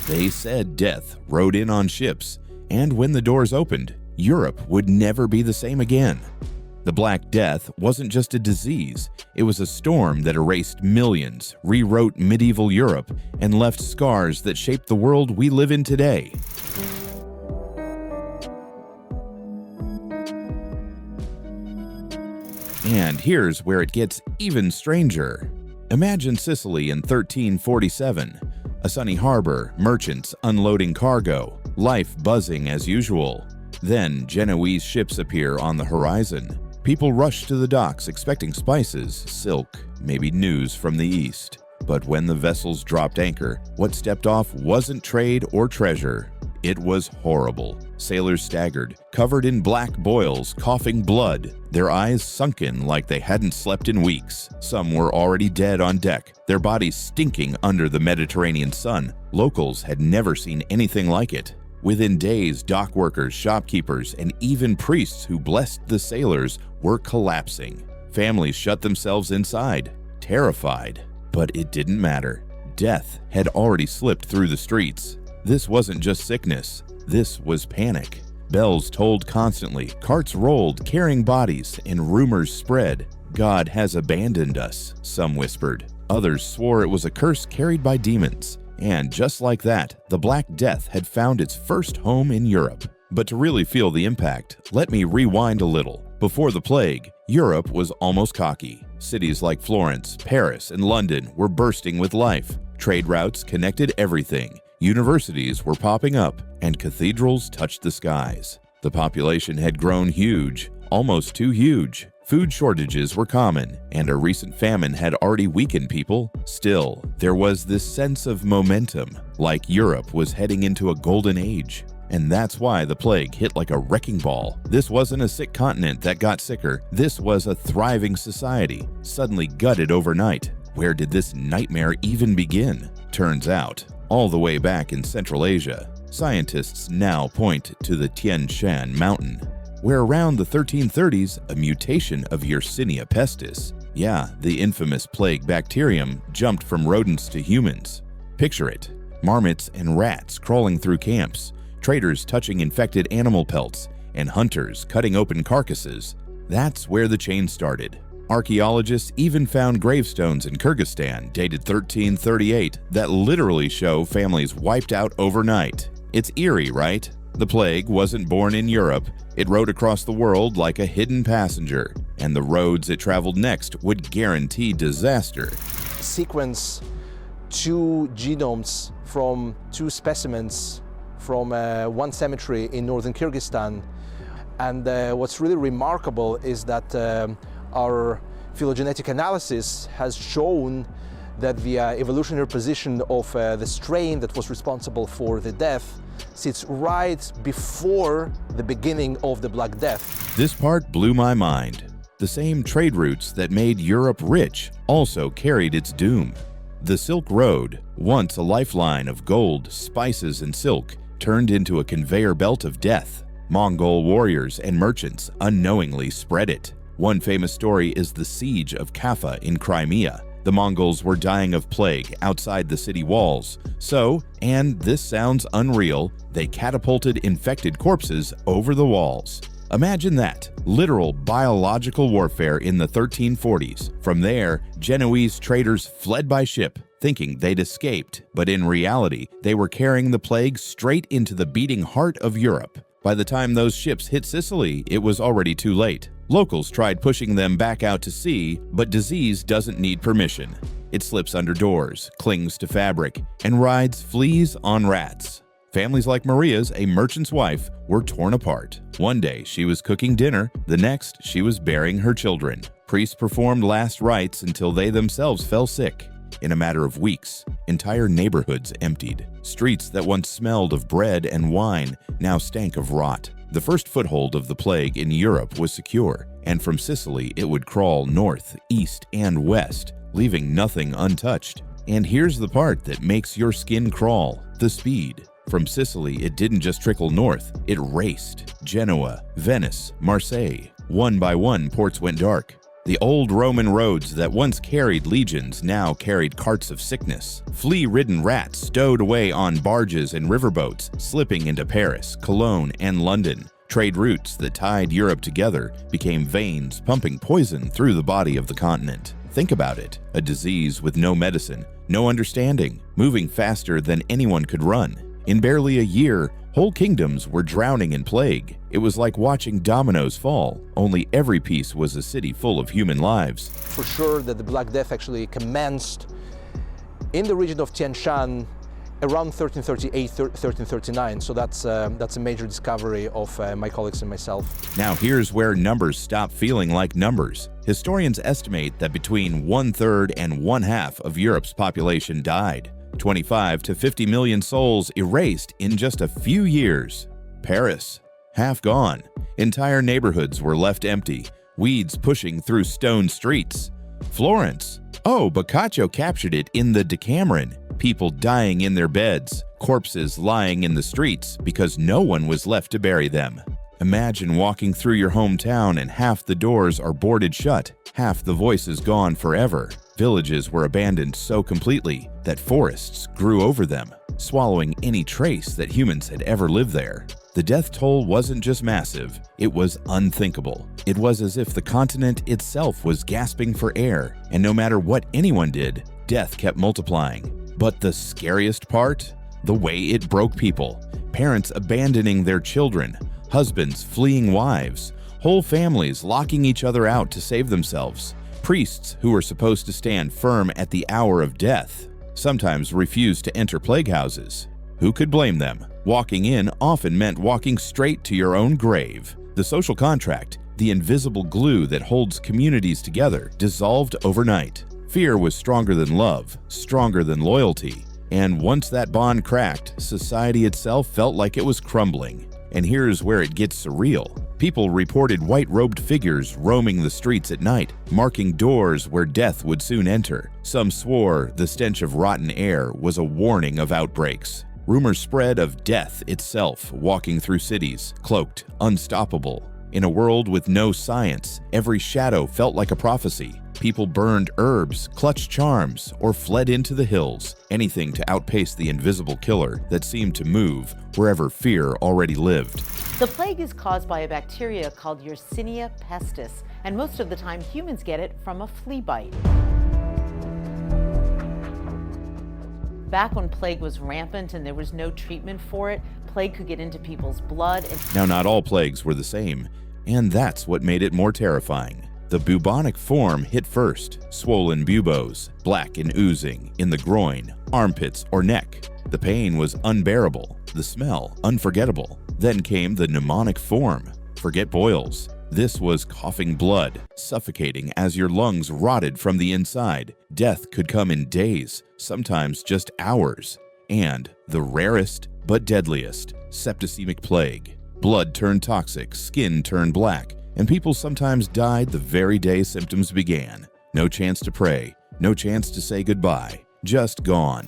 They said death rode in on ships, and when the doors opened, Europe would never be the same again. The Black Death wasn't just a disease, it was a storm that erased millions, rewrote medieval Europe, and left scars that shaped the world we live in today. And here's where it gets even stranger. Imagine Sicily in 1347. A sunny harbor, merchants unloading cargo, life buzzing as usual. Then Genoese ships appear on the horizon. People rush to the docks expecting spices, silk, maybe news from the east. But when the vessels dropped anchor, what stepped off wasn't trade or treasure. It was horrible. Sailors staggered, covered in black boils, coughing blood, their eyes sunken like they hadn't slept in weeks. Some were already dead on deck, their bodies stinking under the Mediterranean sun. Locals had never seen anything like it. Within days, dock workers, shopkeepers, and even priests who blessed the sailors were collapsing. Families shut themselves inside, terrified. But it didn't matter. Death had already slipped through the streets. This wasn't just sickness, this was panic. Bells tolled constantly, carts rolled, carrying bodies, and rumors spread. God has abandoned us, some whispered. Others swore it was a curse carried by demons. And just like that, the Black Death had found its first home in Europe. But to really feel the impact, let me rewind a little. Before the plague, Europe was almost cocky. Cities like Florence, Paris, and London were bursting with life. Trade routes connected everything. Universities were popping up, and cathedrals touched the skies. The population had grown huge, almost too huge. Food shortages were common, and a recent famine had already weakened people. Still, there was this sense of momentum, like Europe was heading into a golden age. And that's why the plague hit like a wrecking ball. This wasn't a sick continent that got sicker. This was a thriving society, suddenly gutted overnight. Where did this nightmare even begin? Turns out, all the way back in Central Asia. Scientists now point to the Tian Shan mountain, where around the 1330s, a mutation of Yersinia pestis, the infamous plague bacterium, jumped from rodents to humans. Picture it, marmots and rats crawling through camps, traders touching infected animal pelts, and hunters cutting open carcasses. That's where the chain started. Archaeologists even found gravestones in Kyrgyzstan dated 1338 that literally show families wiped out overnight. It's eerie, right? The plague wasn't born in Europe. It rode across the world like a hidden passenger, and the roads it traveled next would guarantee disaster. Sequence 2 genomes from 2 specimens from one cemetery in northern Kyrgyzstan. And what's really remarkable is that our phylogenetic analysis has shown that the evolutionary position of the strain that was responsible for the death sits right before the beginning of the Black Death. This part blew my mind. The same trade routes that made Europe rich also carried its doom. The Silk Road, once a lifeline of gold, spices, and silk, turned into a conveyor belt of death. Mongol warriors and merchants unknowingly spread it. One famous story is the siege of Kaffa in Crimea. The Mongols were dying of plague outside the city walls. So, and this sounds unreal, they catapulted infected corpses over the walls. Imagine that, literal biological warfare in the 1340s. From there, Genoese traders fled by ship, thinking they'd escaped, but in reality, they were carrying the plague straight into the beating heart of Europe. By the time those ships hit Sicily, it was already too late. Locals tried pushing them back out to sea, but disease doesn't need permission. It slips under doors, clings to fabric, and rides fleas on rats. Families like Maria's, a merchant's wife, were torn apart. One day she was cooking dinner, the next she was burying her children. Priests performed last rites until they themselves fell sick. In a matter of weeks, entire neighborhoods emptied. Streets that once smelled of bread and wine now stank of rot. The first foothold of the plague in Europe was secure, and from Sicily it would crawl north, east, and west, leaving nothing untouched. And here's the part that makes your skin crawl: the speed. From Sicily, it didn't just trickle north, it raced. Genoa, Venice, Marseille. One by one, ports went dark. The old Roman roads that once carried legions now carried carts of sickness. Flea-ridden rats stowed away on barges and riverboats, slipping into Paris, Cologne, and London. Trade routes that tied Europe together became veins pumping poison through the body of the continent. Think about it, a disease with no medicine, no understanding, moving faster than anyone could run. In barely a year, whole kingdoms were drowning in plague. It was like watching dominoes fall, only every piece was a city full of human lives. For sure that the Black Death actually commenced in the region of Tian Shan around 1338, 1339, so that's a major discovery of my colleagues and myself. Now here's where numbers stop feeling like numbers. Historians estimate that between 1/3 and 1/2 of Europe's population died. 25 to 50 million souls erased in just a few years. Paris, half gone. Entire neighborhoods were left empty, weeds pushing through stone streets. Florence, oh, Boccaccio captured it in the Decameron. People dying in their beds, corpses lying in the streets because no one was left to bury them. Imagine walking through your hometown and half the doors are boarded shut, half the voices gone forever. Villages were abandoned so completely that forests grew over them, swallowing any trace that humans had ever lived there. The death toll wasn't just massive, it was unthinkable. It was as if the continent itself was gasping for air, and no matter what anyone did, death kept multiplying. But the scariest part? The way it broke people. Parents abandoning their children, husbands fleeing wives, whole families locking each other out to save themselves. Priests who were supposed to stand firm at the hour of death sometimes refused to enter plague houses. Who could blame them? Walking in often meant walking straight to your own grave. The social contract, the invisible glue that holds communities together, dissolved overnight. Fear was stronger than love, stronger than loyalty. And once that bond cracked, society itself felt like it was crumbling. And here's where it gets surreal. People reported white-robed figures roaming the streets at night, marking doors where death would soon enter. Some swore the stench of rotten air was a warning of outbreaks. Rumors spread of death itself walking through cities, cloaked, unstoppable. In a world with no science, every shadow felt like a prophecy. People burned herbs, clutched charms, or fled into the hills, anything to outpace the invisible killer that seemed to move wherever fear already lived. The plague is caused by a bacteria called Yersinia pestis, and most of the time humans get it from a flea bite. Back when plague was rampant and there was no treatment for it, plague could get into people's blood. Now, not all plagues were the same, and that's what made it more terrifying. The bubonic form hit first, swollen buboes, black and oozing, in the groin, armpits, or neck. The pain was unbearable, the smell unforgettable. Then came the pneumonic form. Forget boils. This was coughing blood, suffocating as your lungs rotted from the inside. Death could come in days, sometimes just hours. And the rarest but deadliest, septicemic plague. Blood turned toxic, skin turned black, and people sometimes died the very day symptoms began. No chance to pray, no chance to say goodbye, just gone.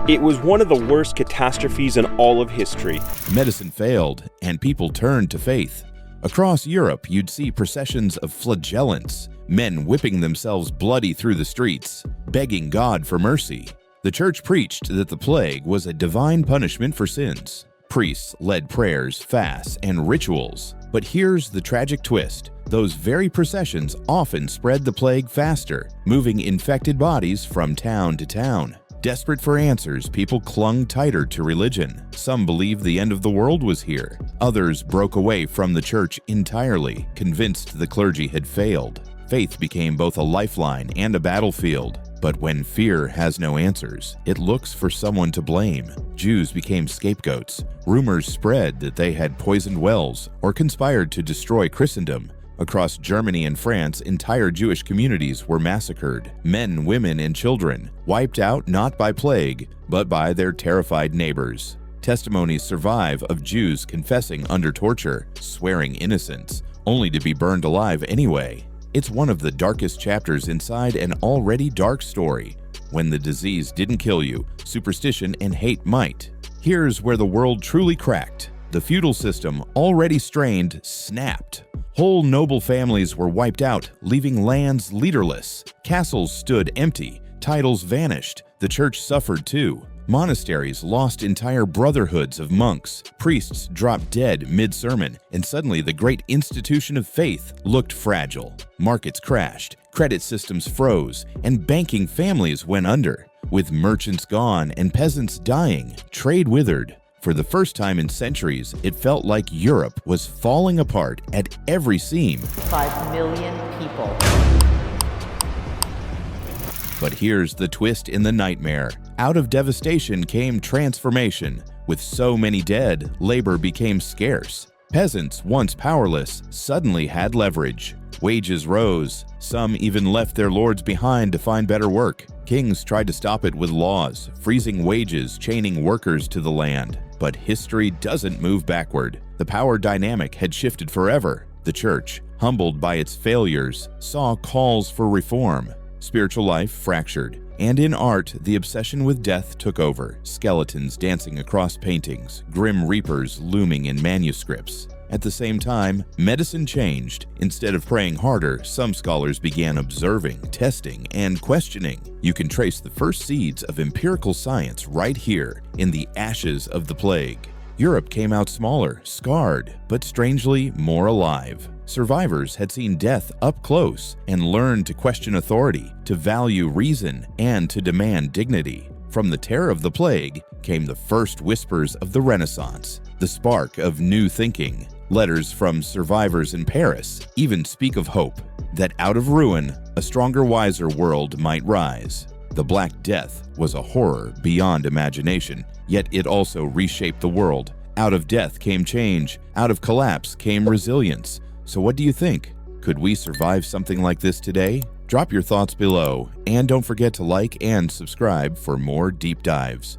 It was one of the worst catastrophes in all of history. Medicine failed, and people turned to faith. Across Europe, you'd see processions of flagellants, men whipping themselves bloody through the streets, begging God for mercy. The church preached that the plague was a divine punishment for sins. Priests led prayers, fasts, and rituals. But here's the tragic twist. Those very processions often spread the plague faster, moving infected bodies from town to town. Desperate for answers, people clung tighter to religion. Some believed the end of the world was here. Others broke away from the church entirely, convinced the clergy had failed. Faith became both a lifeline and a battlefield. But when fear has no answers, it looks for someone to blame. Jews became scapegoats. Rumors spread that they had poisoned wells or conspired to destroy Christendom. Across Germany and France, entire Jewish communities were massacred. Men, women, and children, wiped out not by plague, but by their terrified neighbors. Testimonies survive of Jews confessing under torture, swearing innocence, only to be burned alive anyway. It's one of the darkest chapters inside an already dark story. When the disease didn't kill you, superstition and hate might. Here's where the world truly cracked. The feudal system, already strained, snapped. Whole noble families were wiped out, leaving lands leaderless. Castles stood empty. Titles vanished. The church suffered too. Monasteries lost entire brotherhoods of monks. Priests dropped dead mid-sermon, and suddenly the great institution of faith looked fragile. Markets crashed, credit systems froze, and banking families went under. With merchants gone and peasants dying, trade withered. For the first time in centuries, it felt like Europe was falling apart at every seam. 5 million people. But here's the twist in the nightmare. Out of devastation came transformation. With so many dead, labor became scarce. Peasants, once powerless, suddenly had leverage. Wages rose. Some even left their lords behind to find better work. Kings tried to stop it with laws, freezing wages, chaining workers to the land. But history doesn't move backward. The power dynamic had shifted forever. The church, humbled by its failures, saw calls for reform. Spiritual life fractured, and in art, the obsession with death took over, skeletons dancing across paintings, grim reapers looming in manuscripts. At the same time, medicine changed. Instead of praying harder, some scholars began observing, testing, and questioning. You can trace the first seeds of empirical science right here in the ashes of the plague. Europe came out smaller, scarred, but strangely more alive. Survivors had seen death up close and learned to question authority, to value reason, and to demand dignity. From the terror of the plague came the first whispers of the Renaissance, the spark of new thinking. Letters from survivors in Paris even speak of hope, that out of ruin, a stronger, wiser world might rise. The Black Death was a horror beyond imagination, yet it also reshaped the world. Out of death came change, out of collapse came resilience. So what do you think? Could we survive something like this today? Drop your thoughts below, and don't forget to like and subscribe for more deep dives.